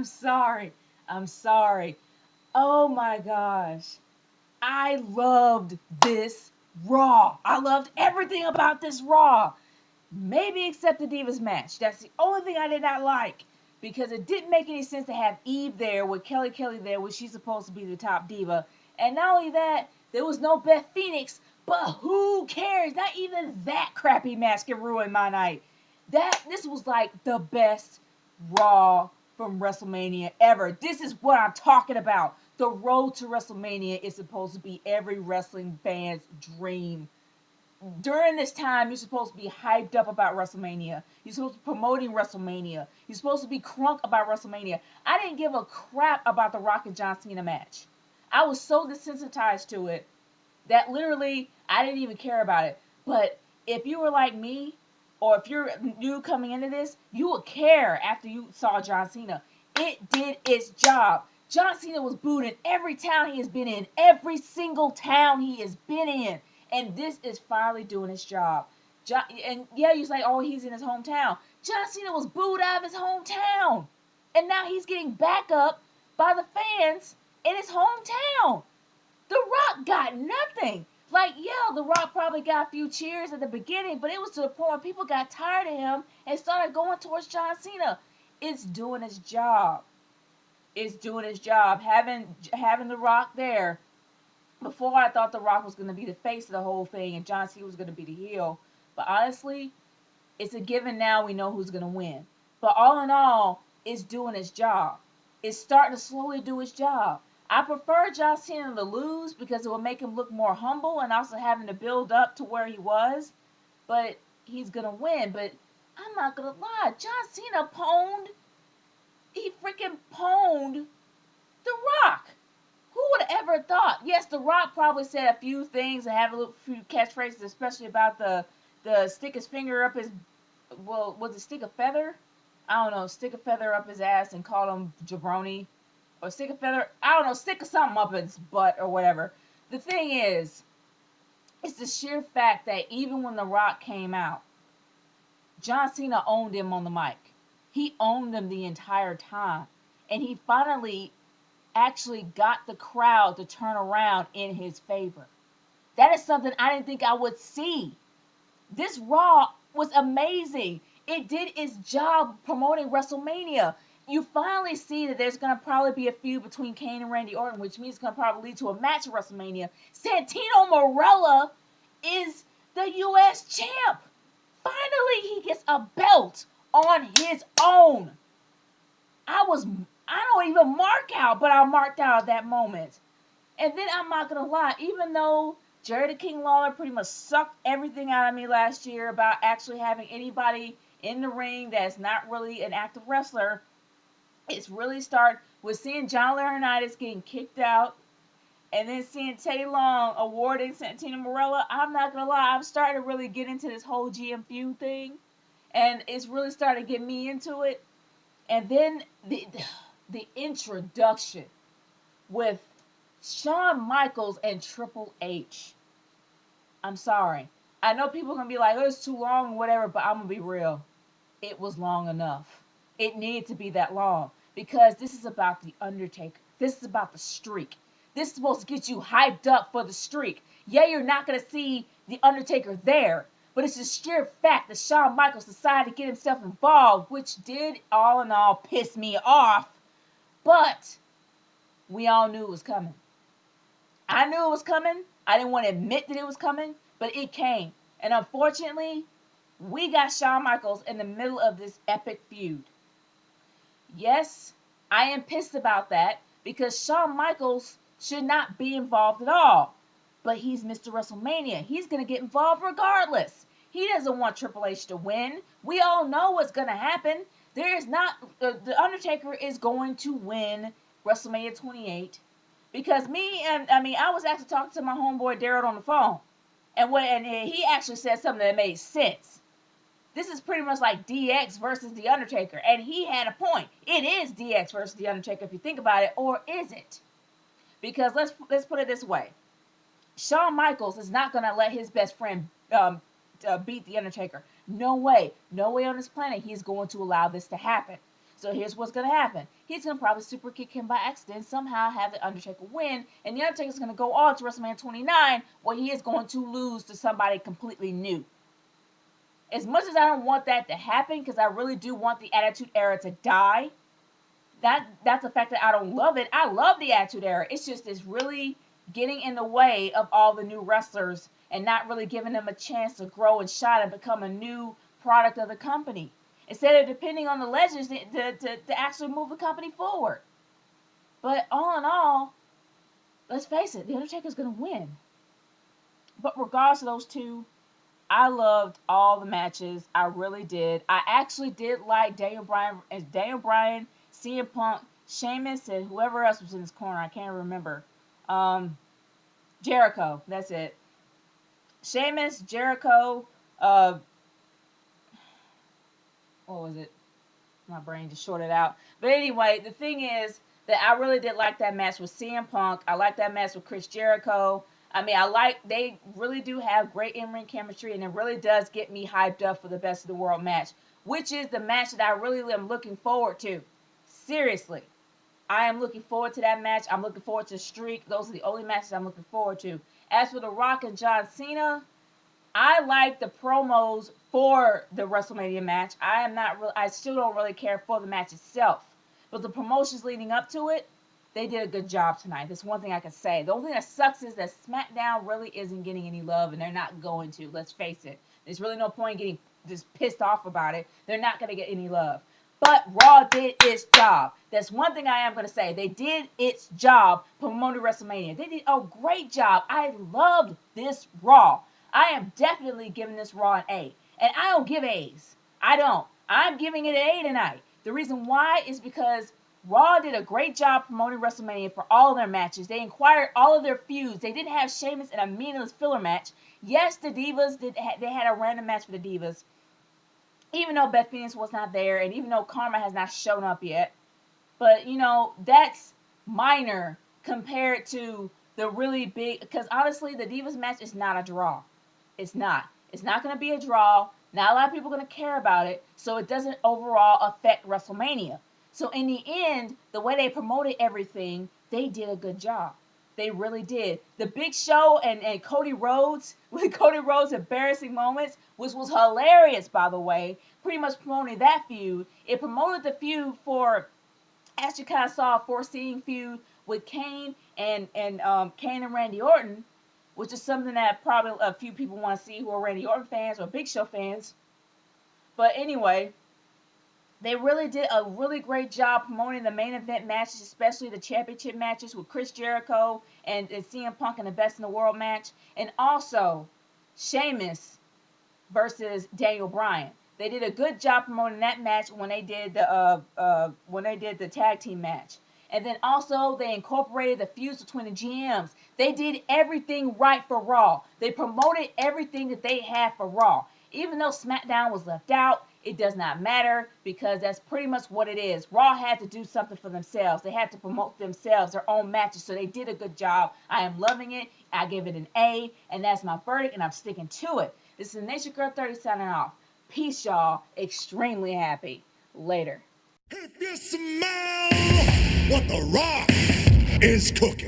sorry. I'm sorry. Oh my gosh. I loved this Raw. I loved everything about this Raw. Maybe except the Divas match. That's the only thing I did not like. Because it didn't make any sense to have Eve there with Kelly there when she's supposed to be the top diva. And not only that, there was no Beth Phoenix. But who cares? Not even that crappy match can ruin my night. This was like the best Raw from WrestleMania ever. This is what I'm talking about. The road to WrestleMania is supposed to be every wrestling fan's dream. During this time, you're supposed to be hyped up about WrestleMania. You're supposed to be promoting WrestleMania. You're supposed to be crunk about WrestleMania. I didn't give a crap about the Rock and John Cena match. I was so desensitized to it that literally I didn't even care about it. But if you were like me, or if you're new coming into this, you would care after you saw John Cena. It did its job. John Cena was booed in every town he has been in, every single town he has been in. And this is finally doing its job. And yeah, you say, oh, he's in his hometown. John Cena was booed out of his hometown. And now he's getting back up by the fans in his hometown. The Rock got nothing. Like, yeah, The Rock probably got a few cheers at the beginning, but it was to the point where people got tired of him and started going towards John Cena. It's doing its job. It's doing its job. Having The Rock there. Before, I thought The Rock was going to be the face of the whole thing and John Cena was going to be the heel. But honestly, it's a given now we know who's going to win. But all in all, it's doing its job. It's starting to slowly do its job. I prefer John Cena to lose because it will make him look more humble and also having to build up to where he was. But he's going to win. But I'm not going to lie. John Cena pwned. He freaking pwned The Rock. Who would have ever thought? Yes, The Rock probably said a few things and have a few catchphrases, especially about the stick his finger up his, well, was it stick a feather? I don't know, stick a feather up his ass and call him jabroni. Or stick a feather, I don't know, stick something up his butt or whatever. The thing is, it's the sheer fact that even when The Rock came out, John Cena owned him on the mic. He owned him the entire time. And he finally actually got the crowd to turn around in his favor. That is something I didn't think I would see. This Raw was amazing. It did its job promoting WrestleMania. You finally see that there's going to probably be a feud between Kane and Randy Orton, which means it's going to probably lead to a match at WrestleMania. Santino Marella is the U.S. champ. Finally, he gets a belt on his own. I don't even mark out, but I marked out at that moment. And then I'm not going to lie, even though Jerry the King Lawler pretty much sucked everything out of me last year about actually having anybody in the ring that's not really an active wrestler, it's really started with seeing John Laurinaitis getting kicked out and then seeing Teddy Long awarding Santino Marella. I'm not going to lie, I'm starting to really get into this whole GM feud thing. And it's really starting to get me into it. And then the introduction with Shawn Michaels and Triple H. I'm sorry. I know people are going to be like, oh, it's too long or whatever, but I'm going to be real. It was long enough. It needed to be that long because this is about The Undertaker. This is about the streak. This is supposed to get you hyped up for the streak. Yeah, you're not going to see The Undertaker there, but it's the sheer fact that Shawn Michaels decided to get himself involved, which did, all in all, piss me off. But we all knew it was coming. I knew it was coming. I didn't want to admit that it was coming, but it came. And unfortunately, we got Shawn Michaels in the middle of this epic feud. Yes, I am pissed about that because Shawn Michaels should not be involved at all. But he's Mr. WrestleMania. He's going to get involved regardless. He doesn't want Triple H to win. We all know what's going to happen. There is not, The Undertaker is going to win WrestleMania 28. Because I was actually talking to my homeboy Daryl on the phone. And he actually said something that made sense. This is pretty much like DX versus The Undertaker. And he had a point. It is DX versus The Undertaker if you think about it. Or is it? Because let's put it this way. Shawn Michaels is not going to let his best friend beat The Undertaker. No way. No way on this planet he's going to allow this to happen. So here's what's going to happen. he's going to probably super kick him by accident, somehow have the Undertaker win, and the Undertaker's going to go on to WrestleMania 29, where he is going to lose to somebody completely new. As much as I don't want that to happen, because I really do want the Attitude Era to die, that's the fact that I don't love it. I love the Attitude Era. It's just it's really getting in the way of all the new wrestlers and not really giving them a chance to grow and shine and become a new product of the company. Instead of depending on the legends to actually move the company forward. But all in all, let's face it, The Undertaker's going to win. But regardless of those two, I loved all the matches. I really did. I actually did like Daniel Bryan, CM Punk, Sheamus, and whoever else was in his corner. I can't remember. Jericho. That's it. Sheamus, Jericho. What was it? My brain just shorted out. But anyway, the thing is that I really did like that match with CM Punk. I like that match with Chris Jericho. I mean, they really do have great in-ring chemistry, and it really does get me hyped up for the Best of the World match, which is the match that I really am looking forward to. Seriously. I am looking forward to that match. I'm looking forward to the streak. Those are the only matches I'm looking forward to. As for The Rock and John Cena, I like the promos for the WrestleMania match. I still don't really care for the match itself. But the promotions leading up to it, they did a good job tonight. That's one thing I can say. The only thing that sucks is that SmackDown really isn't getting any love, and they're not going to. Let's face it. There's really no point in getting just pissed off about it. They're not going to get any love. But Raw did its job. That's one thing I am going to say. They did its job promoting WrestleMania. They did a great job. I loved this Raw. I am definitely giving this Raw an A. And I don't give A's. I don't. I'm giving it an A tonight. The reason why is because Raw did a great job promoting WrestleMania for all of their matches. They inquired all of their feuds. They didn't have Sheamus in a meaningless filler match. Yes, the Divas, they had a random match for the Divas. Even though Beth Phoenix was not there, and even though Karma has not shown up yet. But, that's minor compared to the really big, because honestly, the Divas match is not a draw. It's not. It's not going to be a draw. Not a lot of people are going to care about it, so it doesn't overall affect WrestleMania. So in the end, the way they promoted everything, they did a good job. They really did. The Big Show and Cody Rhodes, with Cody Rhodes' embarrassing moments, which was hilarious, by the way, pretty much promoting that feud. It promoted the feud for, as you kind of saw, a foreseeing feud with Kane and Randy Orton, which is something that probably a few people want to see who are Randy Orton fans or Big Show fans. But anyway, they really did a really great job promoting the main event matches, especially the championship matches with Chris Jericho and CM Punk in the Best in the World match. And also, Sheamus versus Daniel Bryan. They did a good job promoting that match when they did the tag team match. And then also they incorporated the feuds between the GMs. They did everything right for Raw. They promoted everything that they had for Raw. Even though SmackDown was left out, it does not matter because that's pretty much what it is. Raw had to do something for themselves. They had to promote themselves, their own matches, so they did a good job. I am loving it. I give it an A, and that's my verdict, and I'm sticking to it. This is Nation Girl 30 signing off. Peace, y'all. Extremely happy. Later. If you smell what The Rock is cooking.